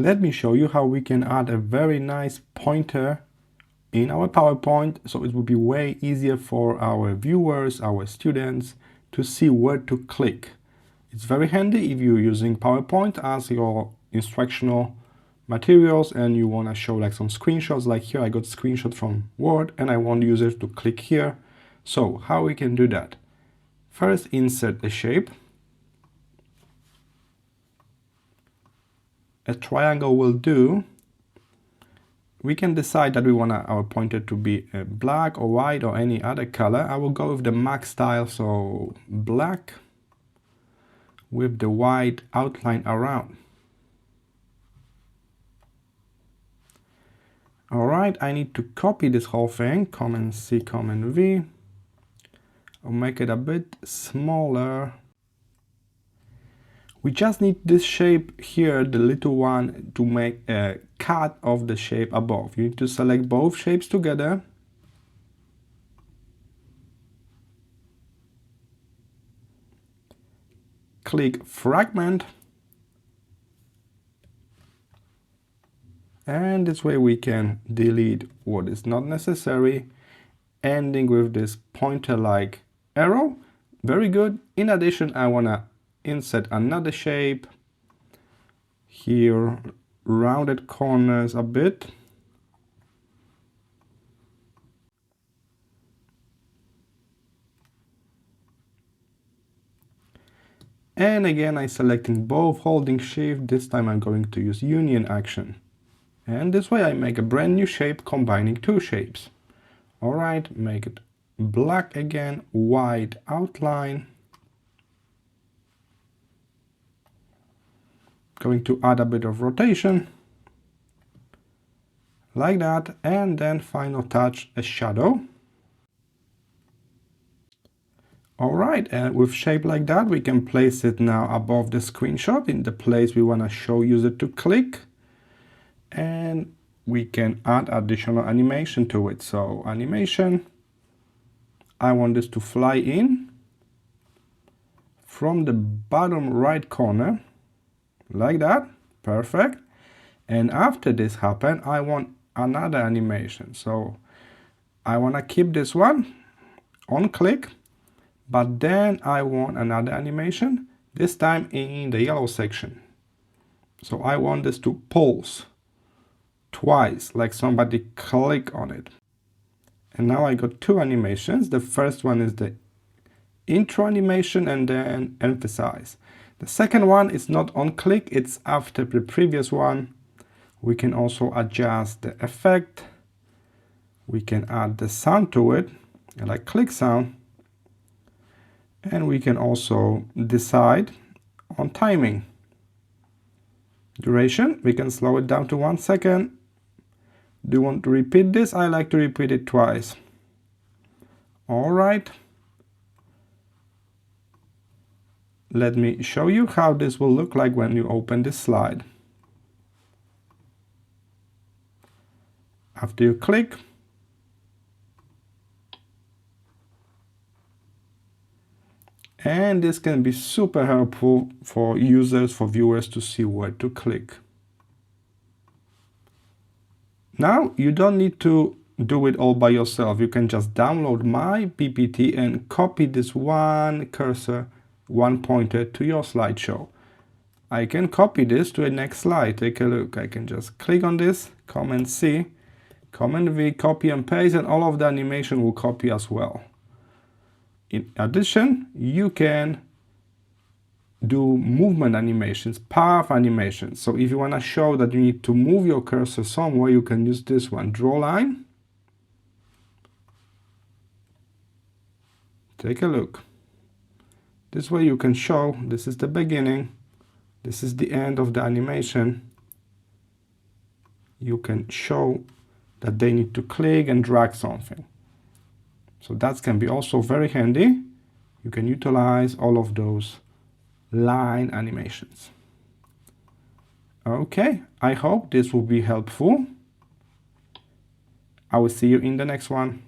let me show you how we can add a very nice pointer in our PowerPoint, so it will be way easier for our viewers, our students, to see where to click. It's very handy if you're using PowerPoint as your instructional materials and you want to show like some screenshots. Like here I got screenshot from Word and I want users to click here. So how we can do that? First, insert a shape. A triangle will do. We can decide that we want our pointer to be black or white or any other color. I will go with the Mac style, so black with the white outline around. Alright, I need to copy this whole thing, Command C, Command V. I'll make it a bit smaller. We just need this shape here, the little one, to make a cut of the shape above. You need to select both shapes together. Click Fragment. And this way we can delete what is not necessary, ending with this pointer-like arrow. Very good. In addition, I want to insert another shape here, rounded corners a bit. And again, I'm selecting both, holding Shift. This time I'm going to use Union action. And this way I make a brand new shape combining two shapes. Alright, make it black again, white outline. Going to add a bit of rotation, like that, and then final touch, a shadow. Alright, and with shape like that, we can place it now above the screenshot in the place we want to show user to click. And we can add additional animation to it. So animation, I want this to fly in from the bottom right corner, like that. Perfect. And after this happen, I want another animation. So I want to keep this one on click, but then I want another animation, this time in the yellow section. So I want this to pulse twice, like somebody click on it. And now I got two animations. The first one is the intro animation and then emphasize. The second one is not on click, it's after the previous one. We can also adjust the effect. We can add the sound to it, like click sound. And we can also decide on timing. Duration, we can slow it down to 1 second. Do you want to repeat this? I like to repeat it twice. Alright. Let me show you how this will look like when you open this slide. After you click, and this can be super helpful for users, for viewers to see where to click. Now, you don't need to do it all by yourself. You can just download my PPT and copy this one cursor, one pointer to your slideshow. I can copy this to the next slide. Take a look. I can just click on this, Command C, Command V, copy and paste, and all of the animation will copy as well. In addition, you can do movement animations, path animations. So if you want to show that you need to move your cursor somewhere, you can use this one, draw line. Take a look. This way you can show this is the beginning, this is the end of the animation. You can show that they need to click and drag something. So that can be also very handy. You can utilize all of those line animations. Okay, I hope this will be helpful. I will see you in the next one.